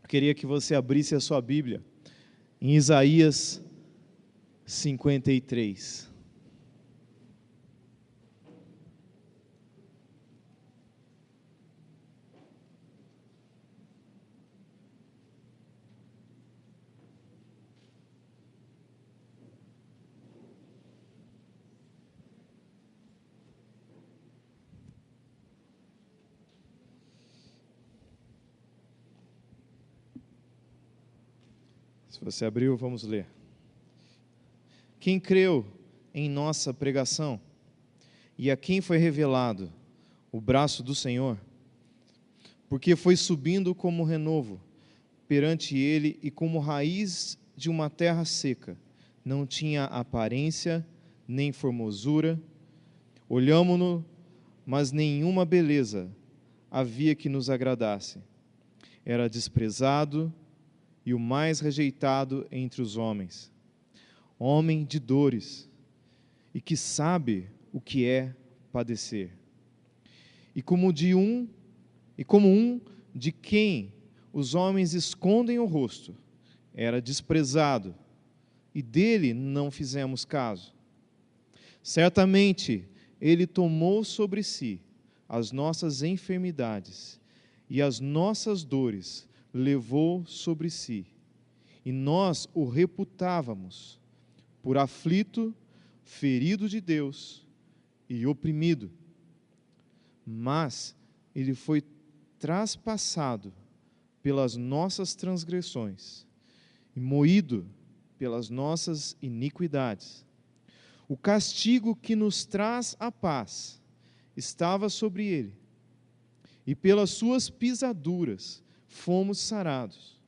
Eu queria que você abrisse a sua Bíblia em Isaías 53. Se você abriu, vamos ler. Quem creu em nossa pregação e a quem foi revelado o braço do Senhor, porque foi subindo como renovo perante ele e como raiz de uma terra seca, não tinha aparência nem formosura, olhamo-no, mas nenhuma beleza havia que nos agradasse. Era desprezado e o mais rejeitado entre os homens, homem de dores, e que sabe o que é padecer. E como um de quem os homens escondem o rosto, era desprezado, e dele não fizemos caso. Certamente ele tomou sobre si as nossas enfermidades, e as nossas dores levou sobre si, e nós o reputávamos por aflito, ferido de Deus e oprimido. Mas ele foi traspassado pelas nossas transgressões e moído pelas nossas iniquidades. O castigo que nos traz a paz estava sobre ele, e pelas suas pisaduras fomos sarados.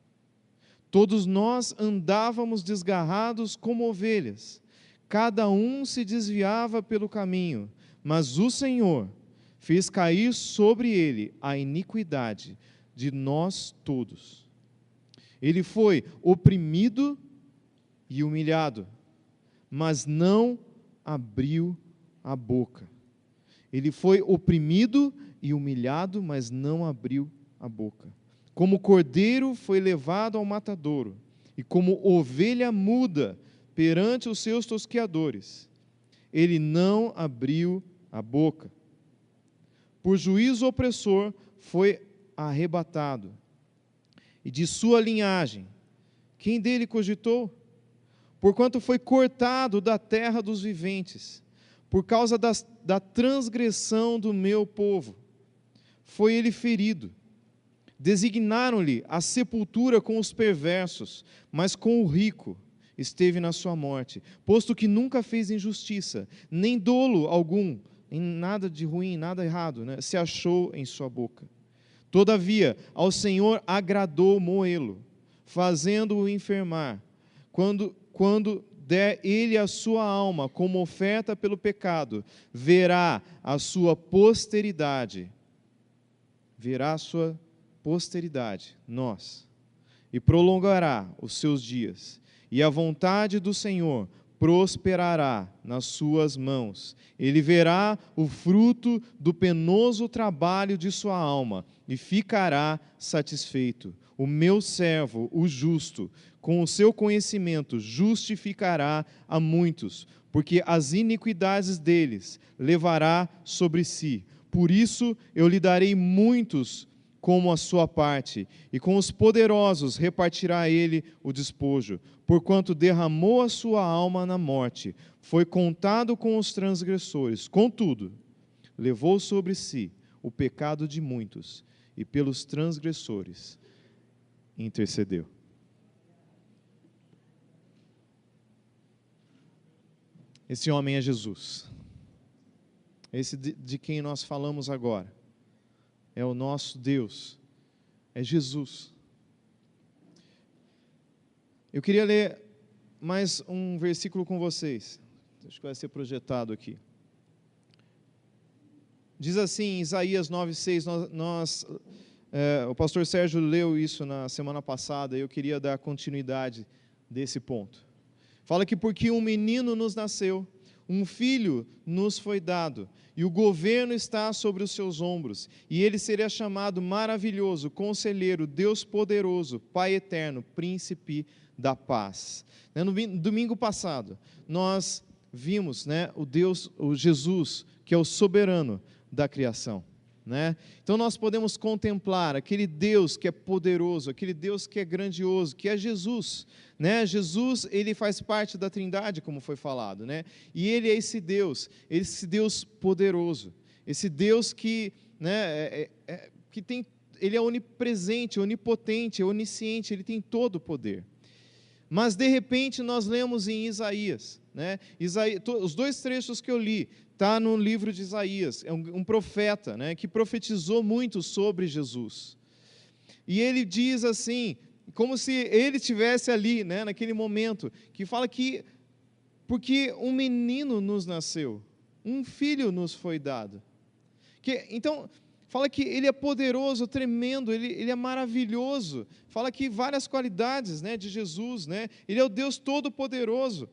Todos nós andávamos desgarrados como ovelhas, cada um se desviava pelo caminho, mas o Senhor fez cair sobre ele a iniquidade de nós todos. Ele foi oprimido e humilhado, mas não abriu a boca. Ele foi oprimido e humilhado, mas não abriu a boca. Como cordeiro foi levado ao matadouro, e como ovelha muda perante os seus tosqueadores, ele não abriu a boca. Por juízo opressor foi arrebatado, e de sua linhagem, quem dele cogitou? Porquanto foi cortado da terra dos viventes, por causa da transgressão do meu povo, foi ele ferido. Designaram-lhe a sepultura com os perversos, mas com o rico esteve na sua morte, posto que nunca fez injustiça, nem dolo algum, em nada de ruim, nada errado, se achou em sua boca. Todavia, ao Senhor agradou moê-lo, fazendo-o enfermar, quando der ele a sua alma como oferta pelo pecado, verá a sua posteridade, nós, e prolongará os seus dias, e a vontade do Senhor prosperará nas suas mãos. Ele verá o fruto do penoso trabalho de sua alma, e ficará satisfeito. O meu servo, o justo, com o seu conhecimento, justificará a muitos, porque as iniquidades deles levará sobre si. Por isso eu lhe darei muitos como a sua parte, e com os poderosos repartirá ele o despojo, porquanto derramou a sua alma na morte, foi contado com os transgressores, contudo, levou sobre si o pecado de muitos, e pelos transgressores intercedeu. Esse homem é Jesus, esse de quem nós falamos agora. É o nosso Deus, é Jesus. Eu queria ler mais um versículo com vocês, acho que vai ser projetado aqui. Diz assim, Isaías 9:6, o pastor Sérgio leu isso na semana passada, e eu queria dar continuidade desse ponto. Fala que porque um menino nos nasceu, um filho nos foi dado, e o governo está sobre os seus ombros, e ele será chamado Maravilhoso, Conselheiro, Deus Poderoso, Pai Eterno, Príncipe da Paz. No domingo passado, nós vimos, o Jesus, que é o soberano da criação. Então nós podemos contemplar aquele Deus que é poderoso, aquele Deus que é grandioso, que é Jesus. Jesus, ele faz parte da Trindade, como foi falado, e ele é esse Deus poderoso, esse Deus que, que tem, ele é onipresente, onipotente, onisciente, ele tem todo o poder. Mas de repente nós lemos em Isaías, os dois trechos que eu li, está no livro de Isaías, é um profeta, que profetizou muito sobre Jesus. E ele diz assim, como se ele estivesse ali, naquele momento, que fala que, porque um menino nos nasceu, um filho nos foi dado. Então, fala que ele é poderoso, tremendo, ele é maravilhoso. Fala que várias qualidades, de Jesus, ele é o Deus Todo-Poderoso,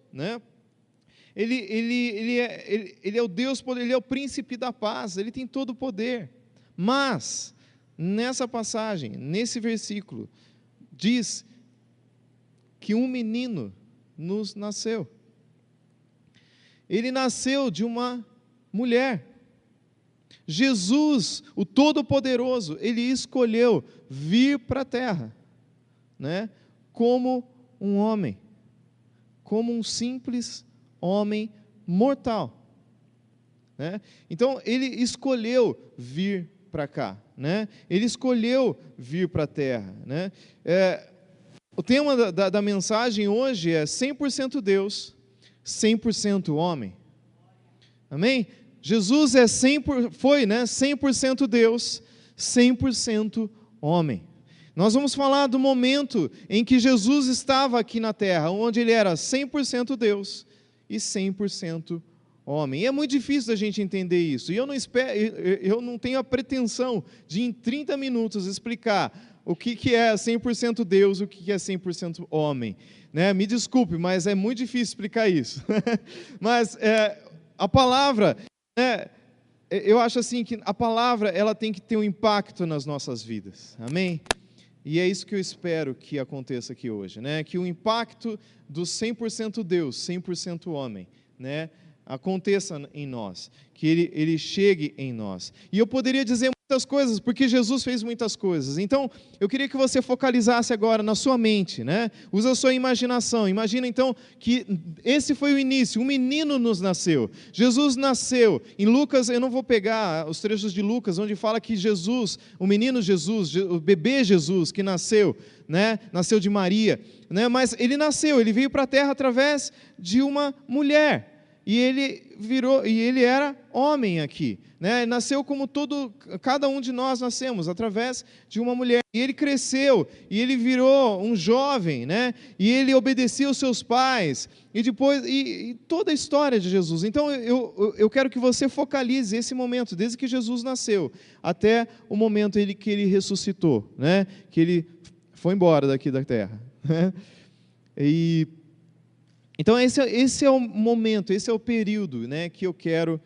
Ele é o Deus, ele é o príncipe da paz, ele tem todo o poder. Mas, nessa passagem, nesse versículo, diz que um menino nos nasceu. Ele nasceu de uma mulher. Jesus, o Todo-Poderoso, ele escolheu vir para a terra, como um homem, como um simples homem mortal. Então, ele escolheu vir para cá, ele escolheu vir para a terra. O tema da mensagem hoje é 100% Deus, 100% homem. Amém? Jesus foi 100% Deus, 100% homem. Nós vamos falar do momento em que Jesus estava aqui na terra, onde ele era 100% Deus e 100% homem. E é muito difícil da gente entender isso. E eu não tenho a pretensão de em 30 minutos explicar o que é 100% Deus, o que é 100% homem. Me desculpe, mas é muito difícil explicar isso. Mas a palavra, eu acho assim que a palavra ela tem que ter um impacto nas nossas vidas. Amém? E é isso que eu espero que aconteça aqui hoje, que o impacto do 100% Deus, 100% homem, aconteça em nós, que ele chegue em nós. E eu poderia dizer muitas coisas, porque Jesus fez muitas coisas. Então, eu queria que você focalizasse agora na sua mente, Usa a sua imaginação. Imagina então que esse foi o início, um menino nos nasceu. Jesus nasceu. Em Lucas, eu não vou pegar os trechos de Lucas, onde fala que Jesus, o menino Jesus, o bebê Jesus que nasceu, nasceu de Maria, mas ele nasceu, ele veio para a terra através de uma mulher. E ele era homem aqui, nasceu como cada um de nós nascemos, através de uma mulher. E ele cresceu, e ele virou um jovem, e ele obedecia aos seus pais, e depois, e toda a história de Jesus. Então, eu quero que você focalize esse momento, desde que Jesus nasceu, até o momento que ele ressuscitou, que ele foi embora daqui da terra. Então, esse é o momento, esse é o período que eu quero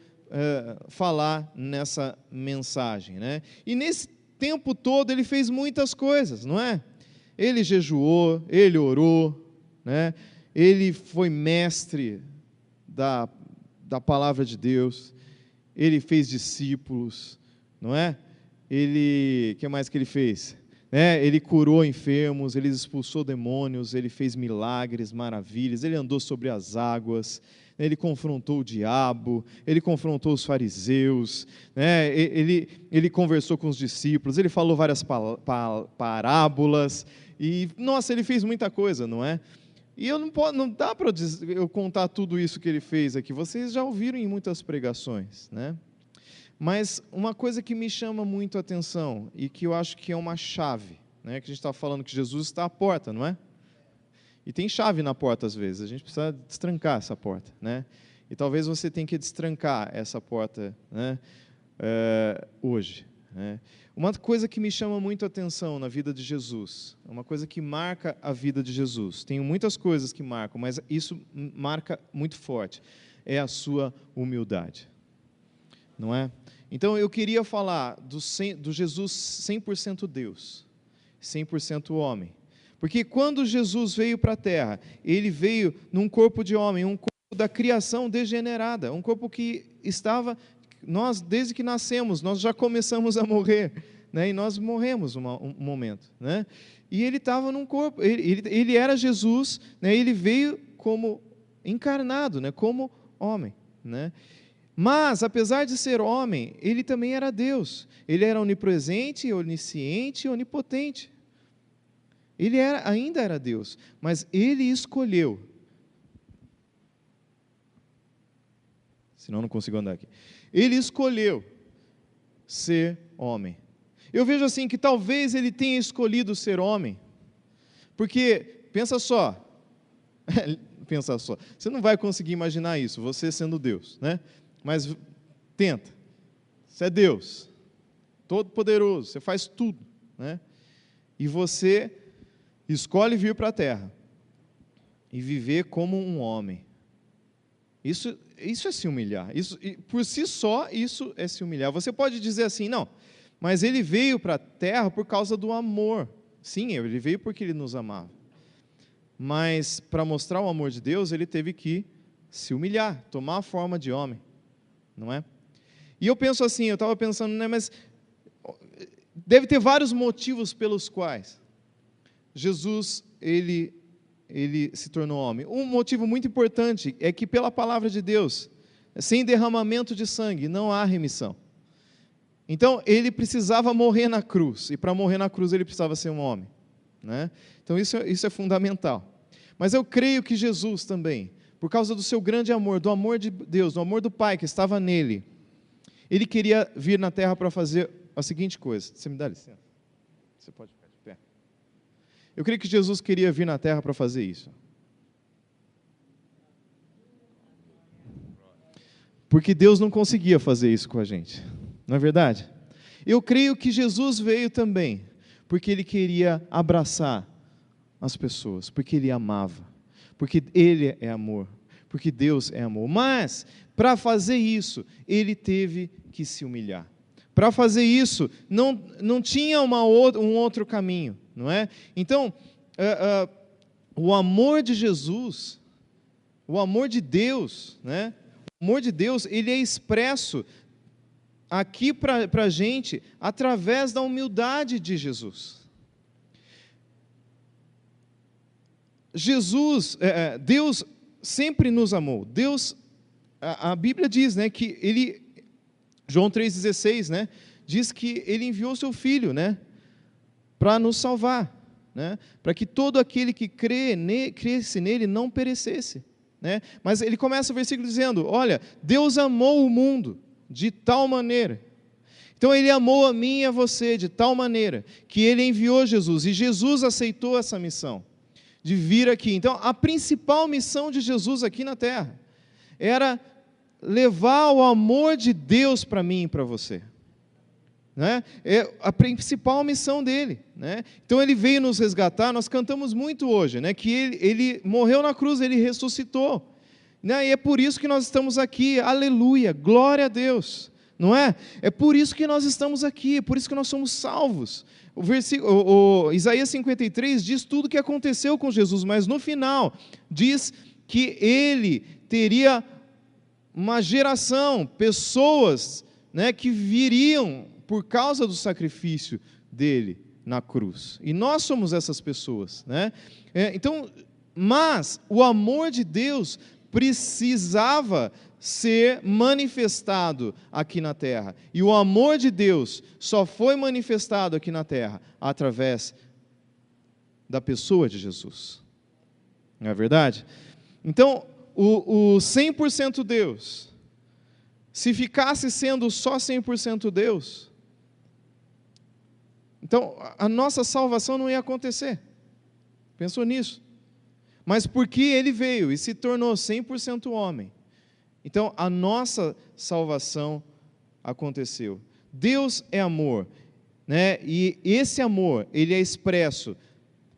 falar nessa mensagem. E nesse tempo todo ele fez muitas coisas, não é? Ele jejuou, ele orou, ele foi mestre da palavra de Deus, ele fez discípulos, não é? O que mais que ele fez? Ele curou enfermos, ele expulsou demônios, ele fez milagres, maravilhas, ele andou sobre as águas, ele confrontou o diabo, ele confrontou os fariseus, ele conversou com os discípulos, ele falou várias parábolas, e, nossa, ele fez muita coisa, não é? E não dá para eu contar tudo isso que ele fez aqui, vocês já ouviram em muitas pregações, Mas uma coisa que me chama muito a atenção, e que eu acho que é uma chave, que a gente está falando que Jesus está à porta, não é? E tem chave na porta às vezes, a gente precisa destrancar essa porta, E talvez você tenha que destrancar essa porta, hoje. Uma coisa que me chama muito a atenção na vida de Jesus, uma coisa que marca a vida de Jesus, tem muitas coisas que marcam, mas isso marca muito forte, é a sua humildade. Não é? Então eu queria falar do Jesus 100% Deus, 100% homem. Porque quando Jesus veio para a terra, ele veio num corpo de homem, um corpo da criação degenerada, um corpo que estava, nós desde que nascemos, nós já começamos a morrer, né? E nós morremos um momento, né? E ele estava num corpo, ele era Jesus, né? Ele veio como encarnado, né? Como homem, né? Mas, apesar de ser homem, ele também era Deus. Ele era onipresente, onisciente e onipotente. Ele ainda era Deus, mas ele escolheu. Senão eu não consigo andar aqui. Ele escolheu ser homem. Eu vejo assim que talvez ele tenha escolhido ser homem, porque, pensa só, você não vai conseguir imaginar isso, você sendo Deus, né? Mas tenta, você é Deus, todo-poderoso, você faz tudo, né? E você escolhe vir para a terra e viver como um homem. Isso é se humilhar. Por si só, isso é se humilhar. Você pode dizer assim, não, mas ele veio para a terra por causa do amor. Sim, ele veio porque ele nos amava. Mas para mostrar o amor de Deus, ele teve que se humilhar, tomar a forma de homem. Não é? E eu penso assim, eu estava pensando, né, mas deve ter vários motivos pelos quais Jesus, ele se tornou homem. Um motivo muito importante é que pela palavra de Deus, sem derramamento de sangue, não há remissão. Então, ele precisava morrer na cruz, e para morrer na cruz ele precisava ser um homem, né? Então, isso é fundamental. Mas eu creio que Jesus também, por causa do seu grande amor, do amor de Deus, do amor do Pai que estava nele, ele queria vir na terra para fazer a seguinte coisa. Você me dá licença? Você pode ficar de pé. Eu creio que Jesus queria vir na terra para fazer isso. Porque Deus não conseguia fazer isso com a gente. Não é verdade? Eu creio que Jesus veio também porque ele queria abraçar as pessoas, porque ele amava, porque ele é amor, porque Deus é amor. Mas, para fazer isso, ele teve que se humilhar. Para fazer isso, não tinha um outro caminho, não é? Então, o amor de Jesus, o amor de Deus, né? O amor de Deus, ele é expresso aqui para a gente através da humildade de Jesus. Deus sempre nos amou. Deus, a Bíblia diz, né, que ele, João 3,16, né, diz que ele enviou seu Filho, né, para nos salvar, né, para que todo aquele que cresce nele não perecesse, né. Mas ele começa o versículo dizendo, olha, Deus amou o mundo de tal maneira, então ele amou a mim e a você de tal maneira, que ele enviou Jesus, e Jesus aceitou essa missão, de vir aqui. Então a principal missão de Jesus aqui na terra, era levar o amor de Deus para mim e para você, né? É a principal missão dele, né? Então ele veio nos resgatar. Nós cantamos muito hoje, né, que ele morreu na cruz, ele ressuscitou, né? E é por isso que nós estamos aqui, aleluia, glória a Deus, não é? É por isso que nós estamos aqui, é por isso que nós somos salvos. Isaías 53 diz tudo o que aconteceu com Jesus, mas no final diz que ele teria uma geração, pessoas, né, que viriam por causa do sacrifício dele na cruz, e nós somos essas pessoas, né? Então, mas o amor de Deus precisava ser manifestado aqui na terra, e o amor de Deus só foi manifestado aqui na terra através da pessoa de Jesus, não é verdade? Então, o 100% Deus, se ficasse sendo só 100% Deus, então a nossa salvação não ia acontecer. Pensou nisso? Mas porque ele veio e se tornou 100% homem, então a nossa salvação aconteceu. Deus é amor, né? E esse amor, ele é expresso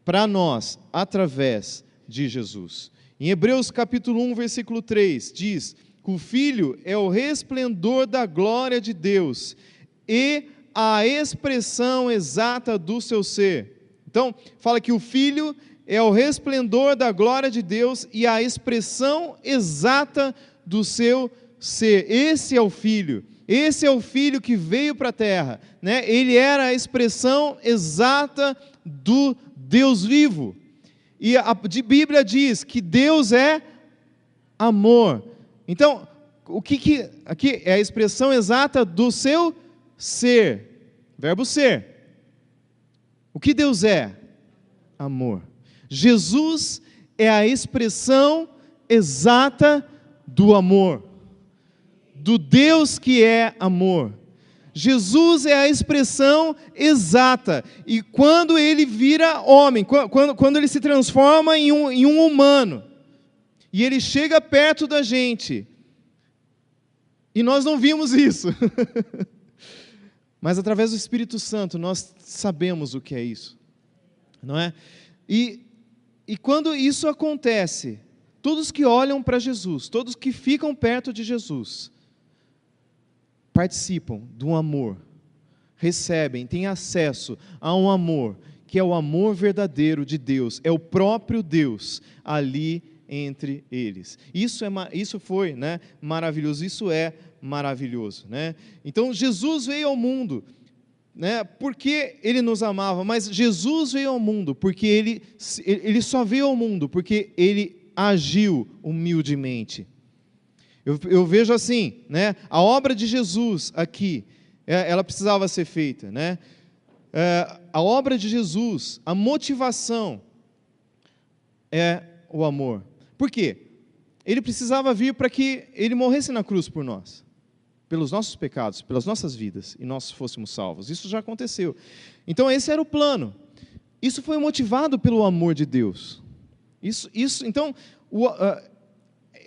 para nós através de Jesus. Em Hebreus capítulo 1, versículo 3, diz que o Filho é o resplendor da glória de Deus e a expressão exata do seu ser. Então, fala que o Filho é o resplendor da glória de Deus e a expressão exata do seu ser. Esse é o Filho. Esse é o Filho que veio para a terra, né? Ele era a expressão exata do Deus vivo. E a Bíblia diz que Deus é amor. Então, aqui é a expressão exata do seu ser. Verbo ser. O que Deus é? Amor. Jesus é a expressão exata do amor. Do Deus que é amor. Jesus é a expressão exata. E quando ele vira homem, quando ele se transforma em um humano, e ele chega perto da gente, e nós não vimos isso, mas através do Espírito Santo nós sabemos o que é isso, não é? E quando isso acontece, todos que olham para Jesus, todos que ficam perto de Jesus, participam de um amor, recebem, têm acesso a um amor, que é o amor verdadeiro de Deus, é o próprio Deus ali entre eles. Isso foi, né, maravilhoso, isso é maravilhoso, né? Então Jesus veio ao mundo, né, porque Ele nos amava, mas Jesus veio ao mundo porque Ele só veio ao mundo porque Ele agiu humildemente. Eu vejo assim, né, a obra de Jesus aqui, ela precisava ser feita, né? A obra de Jesus, a motivação é o amor. Por quê? Ele precisava vir para que Ele morresse na cruz por nós, pelos nossos pecados, pelas nossas vidas, e nós fôssemos salvos. Isso já aconteceu. Então esse era o plano. Isso foi motivado pelo amor de Deus. Então,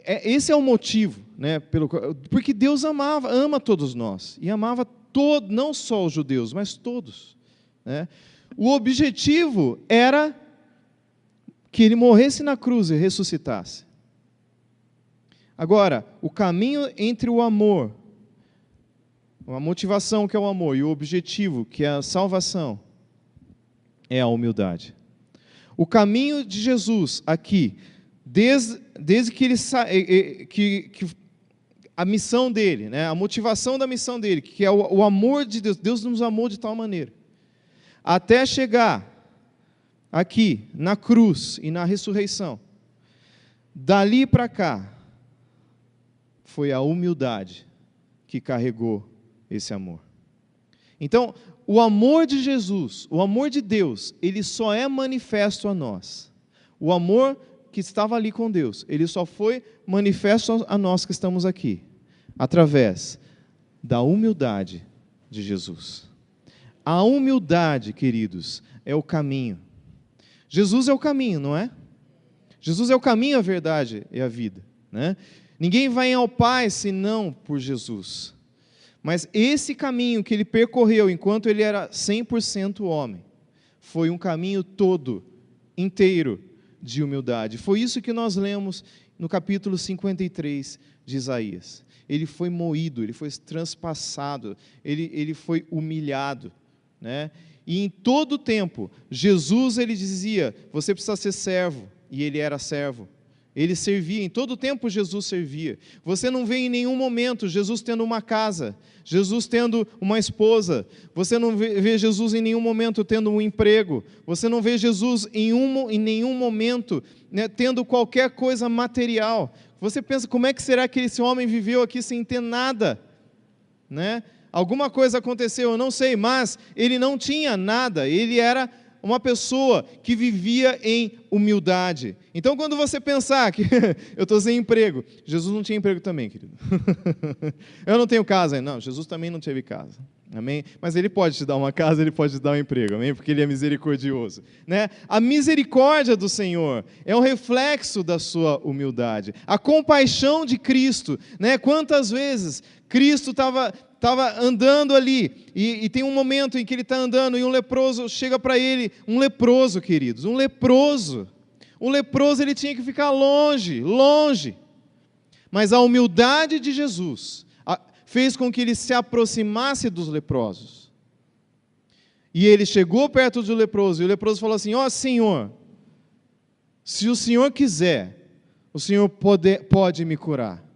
esse é o motivo, né, porque Deus ama todos nós, e amava não só os judeus, mas todos, né? O objetivo era que Ele morresse na cruz e ressuscitasse. Agora, o caminho entre o amor, a motivação que é o amor, e o objetivo que é a salvação, é a humildade. O caminho de Jesus aqui, desde que ele que a missão dele, né, a motivação da missão dele, que é o amor de Deus, Deus nos amou de tal maneira, até chegar aqui na cruz e na ressurreição, dali para cá, foi a humildade que carregou esse amor. Então, o amor de Jesus, o amor de Deus, ele só é manifesto a nós. O amor que estava ali com Deus, ele só foi manifesto a nós que estamos aqui, através da humildade de Jesus. A humildade, queridos, é o caminho. Jesus é o caminho, não é? Jesus é o caminho, a verdade e a vida, né? Ninguém vai ao Pai senão por Jesus. Mas esse caminho que ele percorreu enquanto ele era 100% homem, foi um caminho todo, inteiro, de humildade. Foi isso que nós lemos no capítulo 53 de Isaías. Ele foi moído, ele foi transpassado, ele foi humilhado, né? E em todo o tempo, Jesus, ele dizia, você precisa ser servo, e ele era servo. Ele servia, em todo o tempo Jesus servia. Você não vê em nenhum momento Jesus tendo uma casa, Jesus tendo uma esposa, você não vê Jesus em nenhum momento tendo um emprego, você não vê Jesus em nenhum momento, né, tendo qualquer coisa material. Você pensa, como é que será que esse homem viveu aqui sem ter nada, né? Alguma coisa aconteceu, eu não sei, mas ele não tinha nada, ele era uma pessoa que vivia em humildade. Então, quando você pensar que eu estou sem emprego, Jesus não tinha emprego também, querido. Eu não tenho casa, não, Jesus também não teve casa, amém? Mas Ele pode te dar uma casa, Ele pode te dar um emprego, amém? Porque Ele é misericordioso, né? A misericórdia do Senhor é um reflexo da sua humildade. A compaixão de Cristo, né? Quantas vezes Cristo estava andando ali, e tem um momento em que ele está andando, e um leproso chega para ele, um leproso, queridos, um leproso, ele tinha que ficar longe, mas a humildade de Jesus fez com que ele se aproximasse dos leprosos. E ele chegou perto do leproso, e o leproso falou assim: ó Senhor, se o Senhor quiser, o Senhor pode me curar.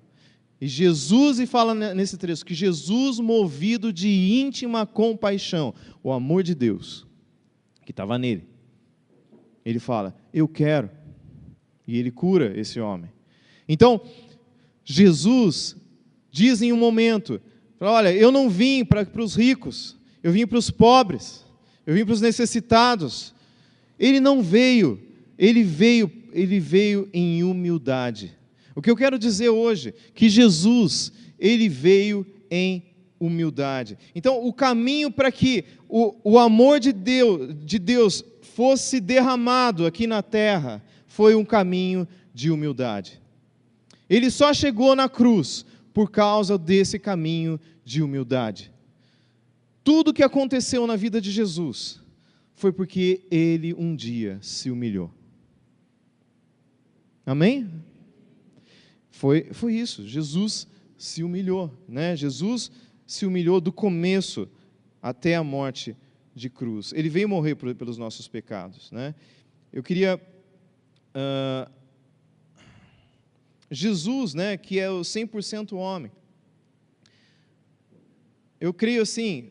E Jesus, e fala nesse trecho, que Jesus, movido de íntima compaixão, o amor de Deus, que estava nele, ele fala: eu quero. E ele cura esse homem. Então, Jesus diz em um momento: olha, eu não vim para os ricos, eu vim para os pobres, eu vim para os necessitados. Ele não veio, ele veio em humildade. O que eu quero dizer hoje, que Jesus, ele veio em humildade. Então, o caminho para que o amor de Deus fosse derramado aqui na terra, foi um caminho de humildade. Ele só chegou na cruz por causa desse caminho de humildade. Tudo que aconteceu na vida de Jesus foi porque ele um dia se humilhou. Amém? Foi isso, Jesus se humilhou, né? Jesus se humilhou do começo até a morte de cruz. Ele veio morrer pelos nossos pecados, né? Eu queria... Jesus, né, que é o 100% homem, eu creio assim,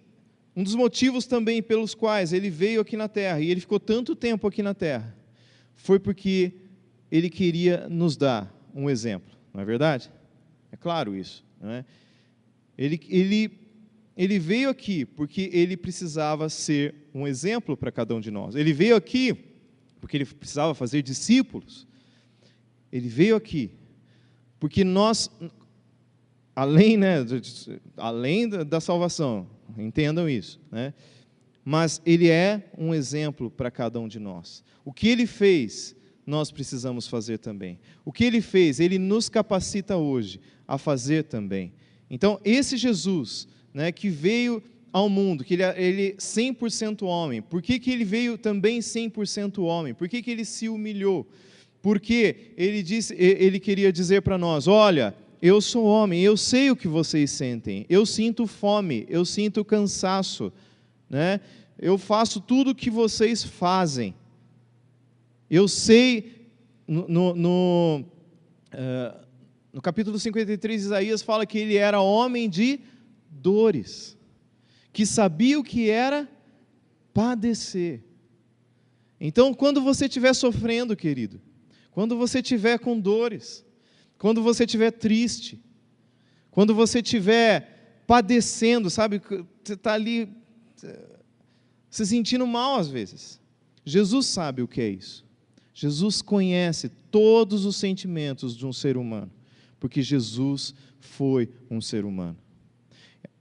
um dos motivos também pelos quais ele veio aqui na terra, e ele ficou tanto tempo aqui na terra, foi porque ele queria nos dar um exemplo, não é verdade? É claro isso, não é? Ele veio aqui porque ele precisava ser um exemplo para cada um de nós. Ele veio aqui porque ele precisava fazer discípulos. Ele veio aqui porque nós, além da salvação, entendam isso, né? Mas ele é um exemplo para cada um de nós. O que ele fez, nós precisamos fazer também. O que ele fez, ele nos capacita hoje a fazer também. Então, esse Jesus, né, que veio ao mundo, que ele 100% homem, por que ele veio também 100% homem? Por que ele se humilhou? Porque ele queria dizer para nós: olha, eu sou homem, eu sei o que vocês sentem, eu sinto fome, eu sinto cansaço, né? Eu faço tudo o que vocês fazem. Eu sei, no capítulo 53, Isaías fala que ele era homem de dores, que sabia o que era padecer. Então, quando você estiver sofrendo, querido, quando você estiver com dores, quando você estiver triste, quando você estiver padecendo, sabe, você está ali se sentindo mal às vezes, Jesus sabe o que é isso. Jesus conhece todos os sentimentos de um ser humano, porque Jesus foi um ser humano.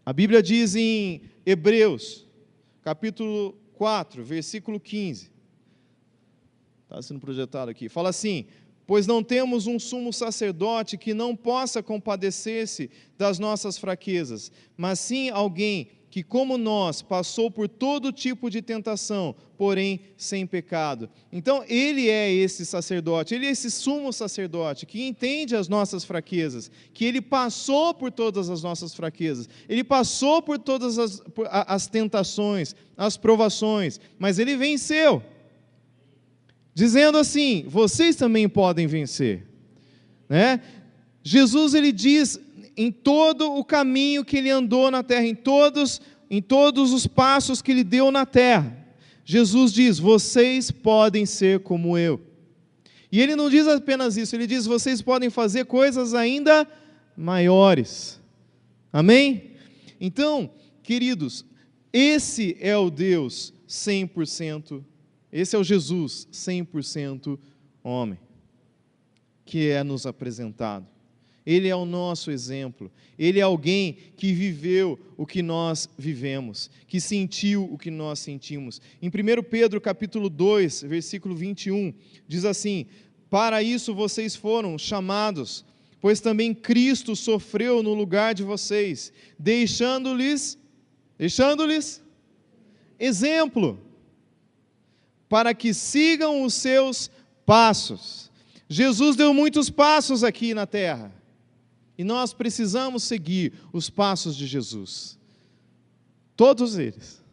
A Bíblia diz em Hebreus, capítulo 4, versículo 15, está sendo projetado aqui, fala assim: pois não temos um sumo sacerdote que não possa compadecer-se das nossas fraquezas, mas sim alguém que, como nós, passou por todo tipo de tentação, porém sem pecado. Então, ele é esse sacerdote, ele é esse sumo sacerdote, que entende as nossas fraquezas, que ele passou por todas as nossas fraquezas, ele passou por todas as tentações, as provações, mas ele venceu, dizendo assim: vocês também podem vencer, né? Jesus, ele diz, em todo o caminho que ele andou na terra, em todos os passos que ele deu na terra, Jesus diz: vocês podem ser como eu. E ele não diz apenas isso, ele diz: vocês podem fazer coisas ainda maiores. Amém? Então, queridos, esse é o Deus 100%, esse é o Jesus 100% homem, que é nos apresentado. Ele é o nosso exemplo, ele é alguém que viveu o que nós vivemos, que sentiu o que nós sentimos. Em 1 Pedro capítulo 2, versículo 21, diz assim: para isso vocês foram chamados, pois também Cristo sofreu no lugar de vocês, deixando-lhes exemplo, para que sigam os seus passos. Jesus deu muitos passos aqui na terra. E nós precisamos seguir os passos de Jesus. Todos eles.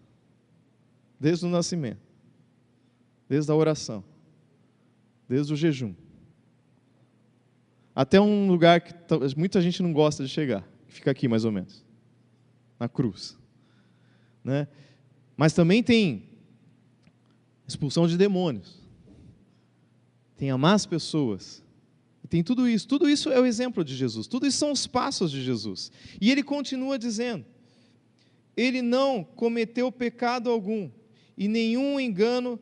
Desde o nascimento. Desde a oração. Desde o jejum. Até um lugar que muita gente não gosta de chegar. Que fica aqui mais ou menos. Na cruz. Né? Mas também tem expulsão de demônios. Tem amar as pessoas. Tem tudo isso é o exemplo de Jesus, tudo isso são os passos de Jesus. E ele continua dizendo, ele não cometeu pecado algum, e nenhum engano,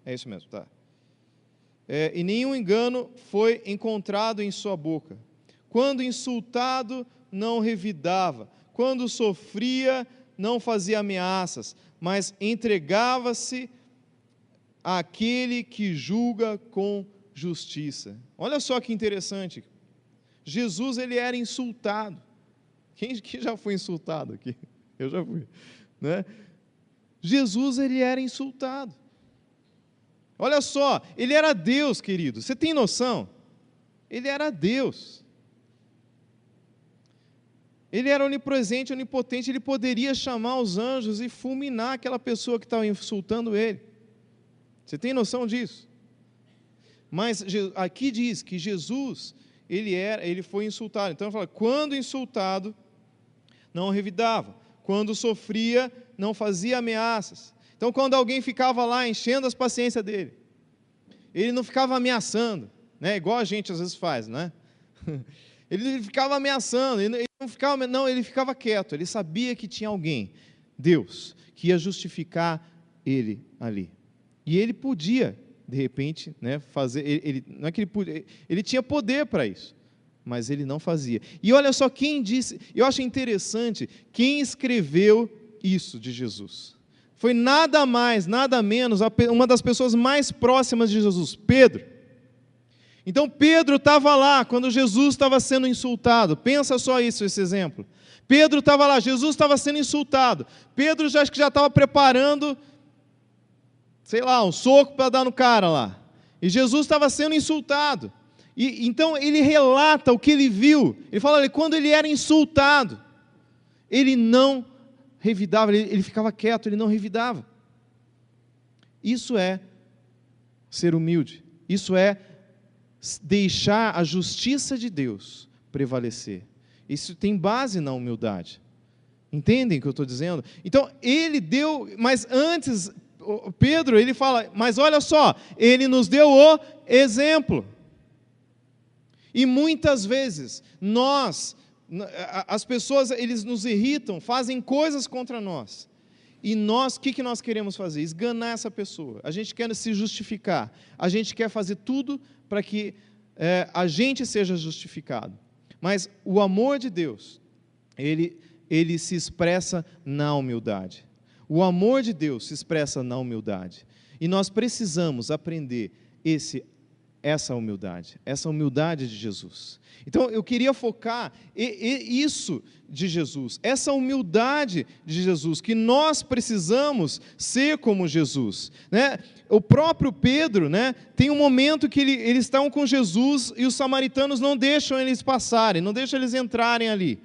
é isso mesmo, tá? E nenhum engano foi encontrado em sua boca. Quando insultado, não revidava, quando sofria, não fazia ameaças, mas entregava-se àquele que julga com justiça. Olha só que interessante. Jesus, ele era insultado. Quem já foi insultado aqui? Eu já fui. Né? Jesus, ele era insultado. Olha só, ele era Deus, querido. Você tem noção? Ele era Deus. Ele era onipresente, onipotente. Ele poderia chamar os anjos e fulminar aquela pessoa que estava insultando ele. Você tem noção disso? Mas aqui diz que Jesus, ele foi insultado. Então, fala, quando insultado, não revidava. Quando sofria, não fazia ameaças. Então, quando alguém ficava lá enchendo as paciências dele, ele não ficava ameaçando, né? Igual a gente às vezes faz, né? Ele ficava ameaçando, ele ficava quieto. Ele sabia que tinha alguém, Deus, que ia justificar ele ali. E ele podia, de repente, né, fazer, não é que ele podia, ele tinha poder para isso, mas ele não fazia. E olha só quem disse, eu acho interessante, quem escreveu isso de Jesus. Foi nada mais, nada menos, uma das pessoas mais próximas de Jesus, Pedro. Então Pedro estava lá, quando Jesus estava sendo insultado, pensa só isso, esse exemplo. Pedro estava lá, Jesus estava sendo insultado, Pedro acho que já estava preparando, sei lá, um soco para dar no cara lá. E Jesus estava sendo insultado. E então ele relata o que ele viu. Ele fala, quando ele era insultado, ele não revidava, ele ficava quieto, ele não revidava. Isso é ser humilde. Isso é deixar a justiça de Deus prevalecer. Isso tem base na humildade. Entendem o que eu estou dizendo? Então, ele deu, mas antes, Pedro, ele fala, mas olha só, ele nos deu o exemplo. E muitas vezes, as pessoas, eles nos irritam, fazem coisas contra nós. E nós, o que nós queremos fazer? Esganar essa pessoa. A gente quer se justificar. A gente quer fazer tudo para que a gente seja justificado. Mas o amor de Deus, ele se expressa na humildade. O amor de Deus se expressa na humildade. E nós precisamos aprender essa humildade de Jesus. Então, eu queria focar isso de Jesus, essa humildade de Jesus, que nós precisamos ser como Jesus. Né? O próprio Pedro, né, tem um momento que eles estão com Jesus e os samaritanos não deixam eles passarem, não deixam eles entrarem ali.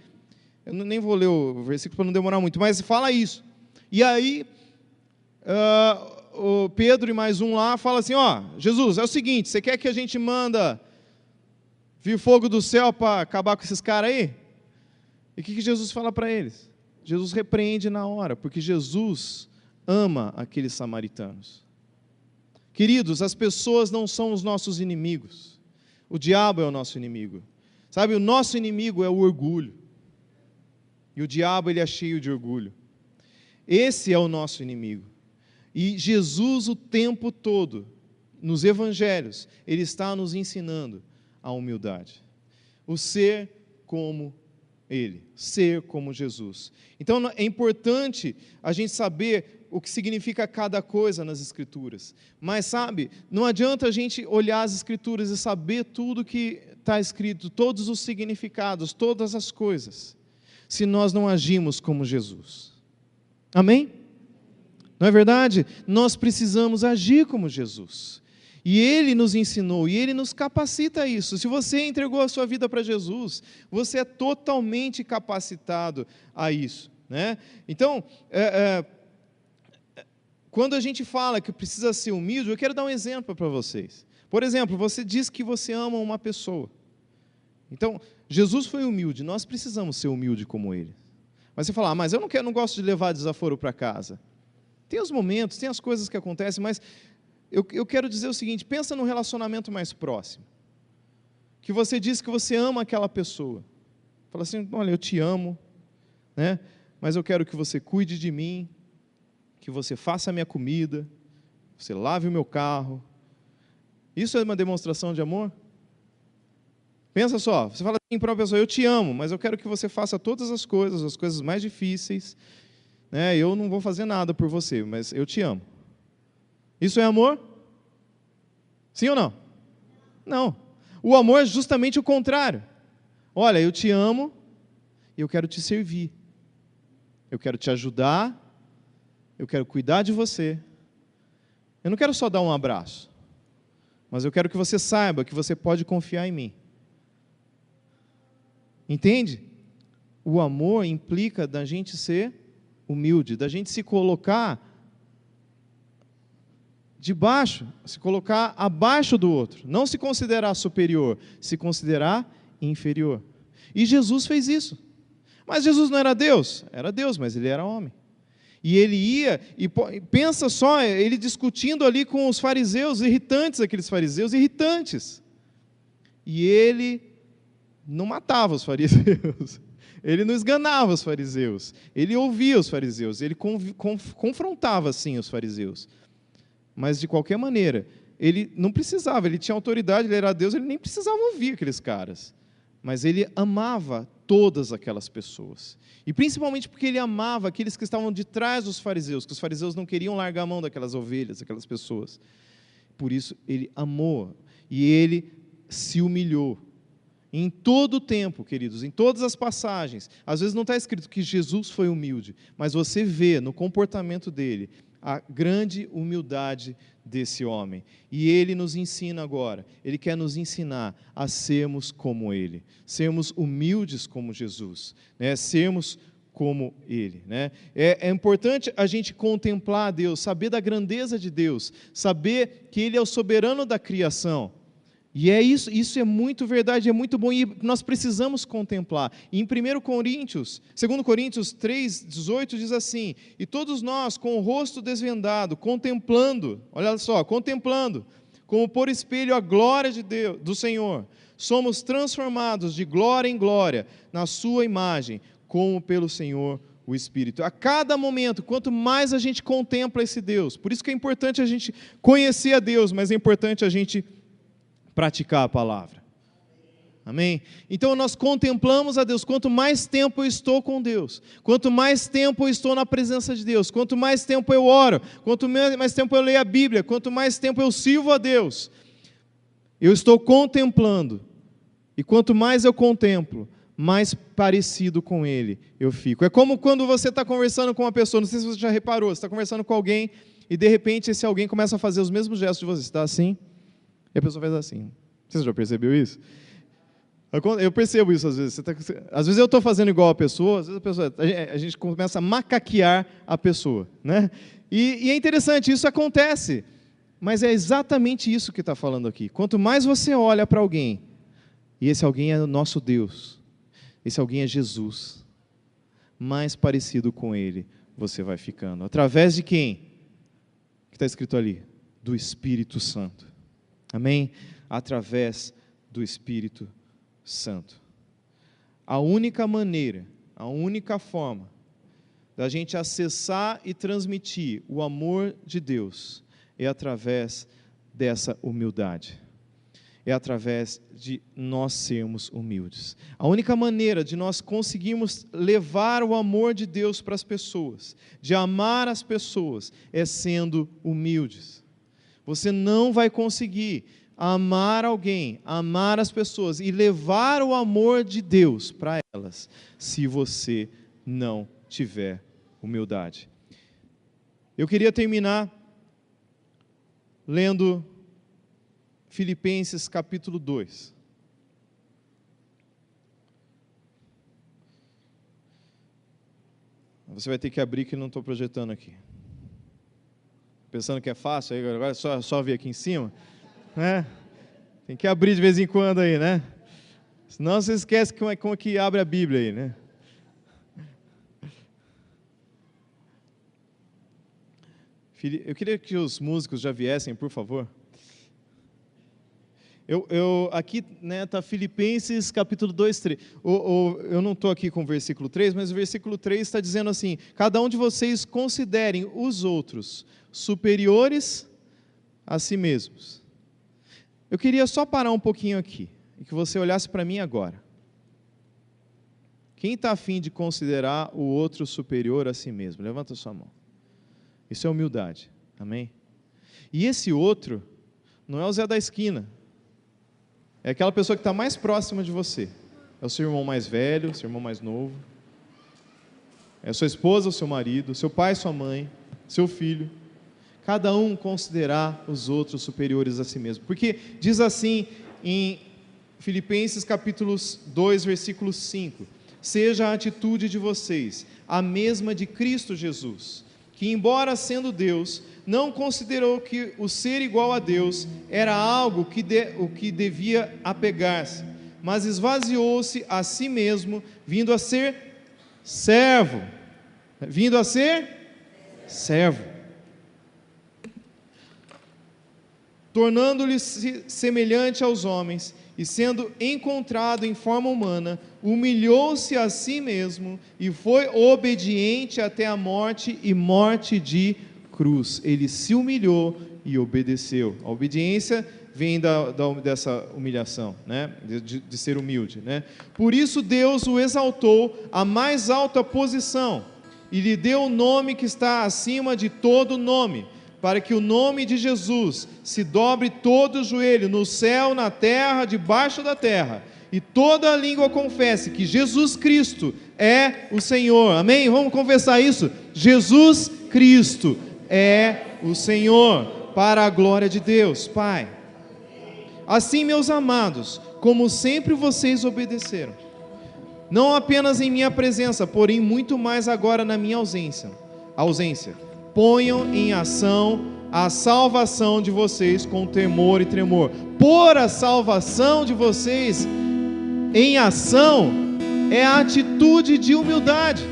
Eu nem vou ler o versículo para não demorar muito, mas fala isso. E aí, o Pedro e mais um lá fala assim, Jesus, é o seguinte, você quer que a gente manda vir fogo do céu para acabar com esses caras aí? E o que Jesus fala para eles? Jesus repreende na hora, porque Jesus ama aqueles samaritanos. Queridos, as pessoas não são os nossos inimigos. O diabo é o nosso inimigo. Sabe, o nosso inimigo é o orgulho. E o diabo, ele é cheio de orgulho. Esse é o nosso inimigo. E Jesus, o tempo todo, nos evangelhos, ele está nos ensinando a humildade. O ser como ele, ser como Jesus. Então, é importante a gente saber o que significa cada coisa nas Escrituras. Mas, sabe, não adianta a gente olhar as Escrituras e saber tudo que está escrito, todos os significados, todas as coisas, se nós não agimos como Jesus. Amém? Não é verdade? Nós precisamos agir como Jesus. E Ele nos ensinou, e Ele nos capacita a isso. Se você entregou a sua vida para Jesus, você é totalmente capacitado a isso, né? Então, quando a gente fala que precisa ser humilde, eu quero dar um exemplo para vocês. Por exemplo, você diz que você ama uma pessoa. Então, Jesus foi humilde, nós precisamos ser humildes como Ele. Mas você fala, mas eu não gosto de levar desaforo para casa. Tem os momentos, tem as coisas que acontecem, mas eu quero dizer o seguinte, pensa num relacionamento mais próximo. Que você diz que você ama aquela pessoa. Fala assim, olha, eu te amo, né? Mas eu quero que você cuide de mim, que você faça a minha comida, você lave o meu carro. Isso é uma demonstração de amor? Pensa só, você fala assim para uma pessoa, eu te amo, mas eu quero que você faça todas as coisas mais difíceis, né? Eu não vou fazer nada por você, mas eu te amo. Isso é amor? Sim ou não? Não. O amor é justamente o contrário. Olha, eu te amo e eu quero te servir. Eu quero te ajudar, eu quero cuidar de você. Eu não quero só dar um abraço, mas eu quero que você saiba que você pode confiar em mim. Entende? O amor implica da gente ser humilde, da gente se colocar debaixo, se colocar abaixo do outro, não se considerar superior, se considerar inferior. E Jesus fez isso. Mas Jesus não era Deus? Era Deus, mas Ele era homem. E Ele ia, e pensa só, Ele discutindo ali com os fariseus, irritantes, aqueles fariseus irritantes. E Ele não matava os fariseus, Ele não esganava os fariseus, Ele ouvia os fariseus, Ele confrontava sim os fariseus. Mas, de qualquer maneira, Ele não precisava, Ele tinha autoridade, Ele era Deus, Ele nem precisava ouvir aqueles caras. Mas Ele amava todas aquelas pessoas. E principalmente porque Ele amava aqueles que estavam de trás dos fariseus, que os fariseus não queriam largar a mão daquelas ovelhas, aquelas pessoas. Por isso, Ele amou. E Ele se humilhou. Em todo o tempo, queridos, em todas as passagens. Às vezes não está escrito que Jesus foi humilde, mas você vê no comportamento dele a grande humildade desse homem. E ele nos ensina agora, ele quer nos ensinar a sermos como ele, sermos humildes como Jesus, né? Sermos como ele, né? É importante a gente contemplar Deus, saber da grandeza de Deus, saber que Ele é o soberano da criação. E é isso é muito verdade, é muito bom, e nós precisamos contemplar. E em 2 Coríntios 3,18 diz assim, e todos nós com o rosto desvendado, contemplando, olha só, contemplando, como por espelho a glória de Deus, do Senhor, somos transformados de glória em glória, na sua imagem, como pelo Senhor o Espírito. A cada momento, quanto mais a gente contempla esse Deus, por isso que é importante a gente conhecer a Deus, mas é importante a gente praticar a palavra. Amém? Então nós contemplamos a Deus, quanto mais tempo eu estou com Deus, quanto mais tempo eu estou na presença de Deus, quanto mais tempo eu oro, quanto mais tempo eu leio a Bíblia, quanto mais tempo eu sirvo a Deus, eu estou contemplando, e quanto mais eu contemplo, mais parecido com Ele eu fico. É como quando você está conversando com uma pessoa, não sei se você já reparou, você está conversando com alguém, e de repente esse alguém começa a fazer os mesmos gestos de você, está assim? E a pessoa faz assim. Você já percebeu isso? Eu percebo isso às vezes. Às vezes eu estou fazendo igual a pessoa, às vezes a gente começa a macaquear a pessoa, né? E é interessante, isso acontece. Mas é exatamente isso que está falando aqui. Quanto mais você olha para alguém, e esse alguém é o nosso Deus, esse alguém é Jesus, mais parecido com Ele você vai ficando. Através de quem? Que está escrito ali? Do Espírito Santo. Amém? Através do Espírito Santo. A única maneira, a única forma da gente acessar e transmitir o amor de Deus é através dessa humildade. É através de nós sermos humildes. A única maneira de nós conseguirmos levar o amor de Deus para as pessoas, de amar as pessoas, é sendo humildes. Você não vai conseguir amar alguém, amar as pessoas e levar o amor de Deus para elas, se você não tiver humildade. Eu queria terminar lendo Filipenses capítulo 2. Você vai ter que abrir que eu não estou projetando aqui. Pensando que é fácil, aí agora é só vir aqui em cima, né? Tem que abrir de vez em quando aí, né? Senão você esquece como que abre a Bíblia aí, né? Eu queria que os músicos já viessem, por favor. Aqui está Filipenses capítulo 2, 3. Eu não estou aqui com o versículo 3, mas o versículo 3 está dizendo assim: cada um de vocês considerem os outros superiores a si mesmos. Eu queria só parar um pouquinho aqui, e que você olhasse para mim agora. Quem está a fim de considerar o outro superior a si mesmo? Levanta a sua mão. Isso é humildade, amém? E esse outro não é o Zé da esquina. É aquela pessoa que está mais próxima de você. É o seu irmão mais velho, o seu irmão mais novo. É a sua esposa, o seu marido, seu pai, sua mãe, seu filho. Cada um considerar os outros superiores a si mesmo. Porque diz assim em Filipenses capítulo 2, versículo 5. Seja a atitude de vocês a mesma de Cristo Jesus, que embora sendo Deus, não considerou que o ser igual a Deus era algo o que devia apegar-se, mas esvaziou-se a si mesmo, vindo a ser servo. Tornando-lhe semelhante aos homens, e sendo encontrado em forma humana, humilhou-se a si mesmo, e foi obediente até a morte, e morte de cruz. Ele se humilhou e obedeceu. A obediência vem dessa humilhação, né? de ser humilde, né? Por isso Deus o exaltou à mais alta posição e lhe deu o nome que está acima de todo nome, para que o nome de Jesus se dobre todo o joelho, no céu, na terra, debaixo da terra, e toda a língua confesse que Jesus Cristo é o Senhor. Amém? Vamos confessar isso? Jesus Cristo é o Senhor, para a glória de Deus, Pai. Assim, meus amados, como sempre vocês obedeceram, não apenas em minha presença, porém muito mais agora na minha ausência, ponham em ação a salvação de vocês com temor e tremor. Pôr a salvação de vocês em ação é a atitude de humildade.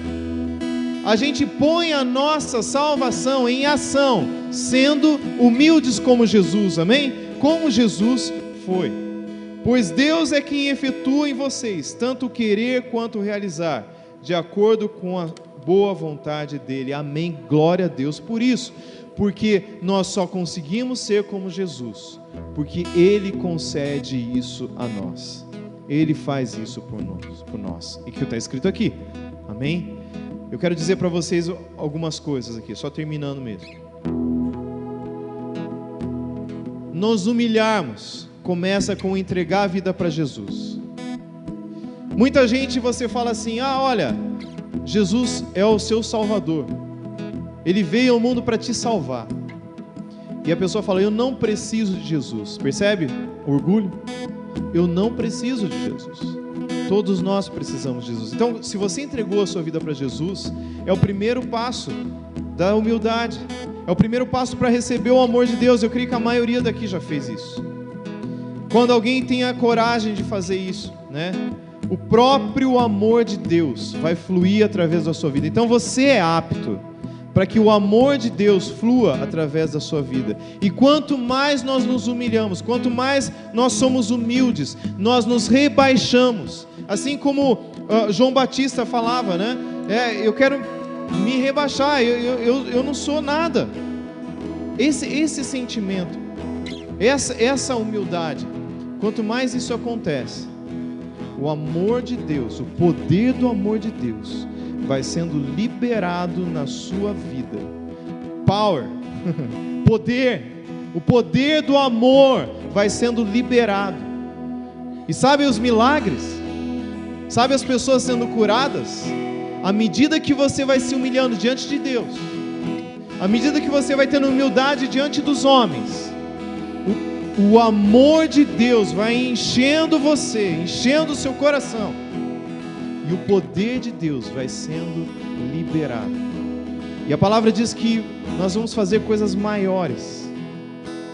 A gente põe a nossa salvação em ação, sendo humildes como Jesus, amém? Como Jesus foi. Pois Deus é quem efetua em vocês, tanto o querer quanto o realizar, de acordo com a boa vontade dEle, amém? Glória a Deus por isso, porque nós só conseguimos ser como Jesus, porque Ele concede isso a nós, Ele faz isso por nós, e que está escrito aqui, amém? Eu quero dizer para vocês algumas coisas aqui, só terminando mesmo. Nos humilharmos começa com entregar a vida para Jesus. Muita gente, você fala assim: olha, Jesus é o seu Salvador, Ele veio ao mundo para te salvar. E a pessoa fala: eu não preciso de Jesus. Percebe? Orgulho. Eu não preciso de Jesus. Todos nós precisamos de Jesus. Então, se você entregou a sua vida para Jesus, é o primeiro passo da humildade, é o primeiro passo para receber o amor de Deus. Eu creio que a maioria daqui já fez isso. Quando alguém tem a coragem de fazer isso, né? O próprio amor de Deus vai fluir através da sua vida. Então você é apto para que o amor de Deus flua através da sua vida. E quanto mais nós nos humilhamos, quanto mais nós somos humildes, nós nos rebaixamos. Assim como João Batista falava, né? Eu quero me rebaixar, eu não sou nada. Esse sentimento, essa humildade, quanto mais isso acontece, o amor de Deus, o poder do amor de Deus vai sendo liberado na sua vida. Power, poder, o poder do amor vai sendo liberado. E sabe os milagres? Sabe as pessoas sendo curadas? À medida que você vai se humilhando diante de Deus, à medida que você vai tendo humildade diante dos homens, o amor de Deus vai enchendo você, enchendo o seu coração, e o poder de Deus vai sendo liberado. E a palavra diz que nós vamos fazer coisas maiores,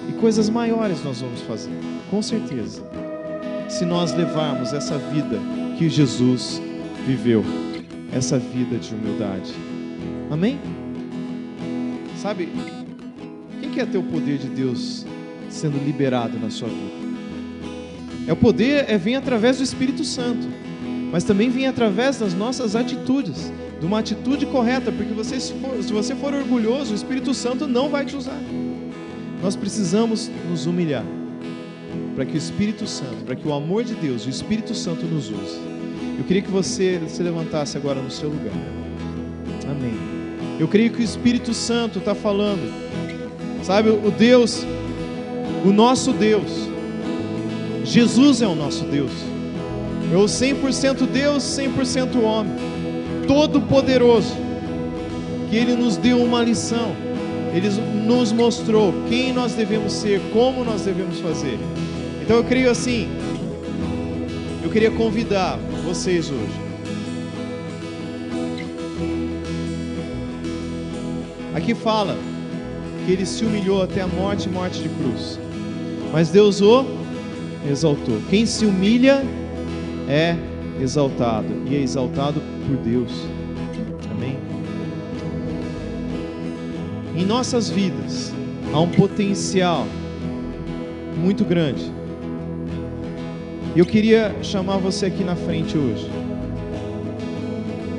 e coisas maiores nós vamos fazer, com certeza, se nós levarmos essa vida que Jesus viveu, essa vida de humildade. Amém? Sabe, quem quer ter o poder de Deus sendo liberado na sua vida? O poder vem através do Espírito Santo, mas também vem através das nossas atitudes, de uma atitude correta, porque se você for orgulhoso, o Espírito Santo não vai te usar. Nós precisamos nos humilhar, para que o Espírito Santo, para que o amor de Deus, o Espírito Santo nos use. Eu queria que você se levantasse agora no seu lugar. Amém. Eu creio que o Espírito Santo está falando, sabe, o Deus, o nosso Deus, Jesus é o nosso Deus, é o 100% Deus, 100% homem, todo poderoso, que Ele nos deu uma lição, Ele nos mostrou quem nós devemos ser, como nós devemos fazer. Então eu creio assim, eu queria convidar vocês hoje, aqui fala que Ele se humilhou até a morte de cruz, mas Deus o exaltou. Quem se humilha é exaltado, e é exaltado por Deus. Amém? Em nossas vidas há um potencial muito grande. Eu queria chamar você aqui na frente hoje.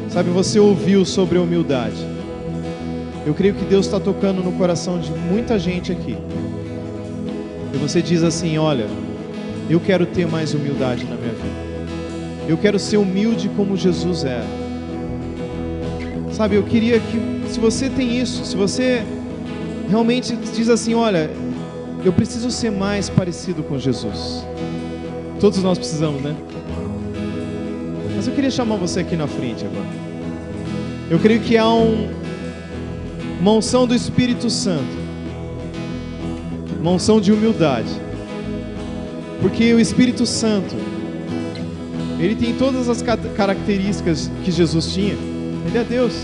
Sabe, você ouviu sobre a humildade. Eu creio que Deus está tocando no coração de muita gente aqui. E você diz assim: olha, eu quero ter mais humildade na minha vida. Eu quero ser humilde como Jesus era. Sabe, eu queria que, se você tem isso, se você realmente diz assim: olha, eu preciso ser mais parecido com Jesus. Todos nós precisamos, né? Mas eu queria chamar você aqui na frente agora. Eu creio que há uma unção do Espírito Santo, uma unção de humildade, porque o Espírito Santo, Ele tem todas as características que Jesus tinha. Ele é Deus,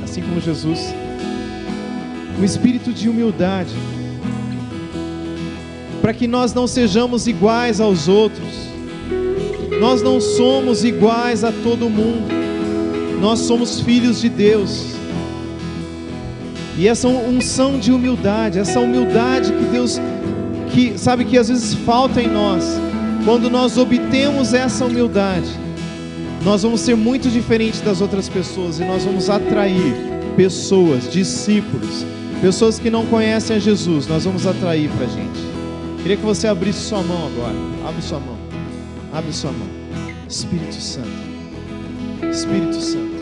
assim como Jesus. O espírito de humildade, para que nós não sejamos iguais aos outros. Nós não somos iguais a todo mundo. Nós somos filhos de Deus. E essa unção de humildade, essa humildade que Deus, que sabe que às vezes falta em nós, quando nós obtemos essa humildade, nós vamos ser muito diferentes das outras pessoas, e nós vamos atrair pessoas, discípulos, pessoas que não conhecem a Jesus, nós vamos atrair para a gente. Queria que você abrisse sua mão agora. Abre sua mão. Abre sua mão. Espírito Santo. Espírito Santo.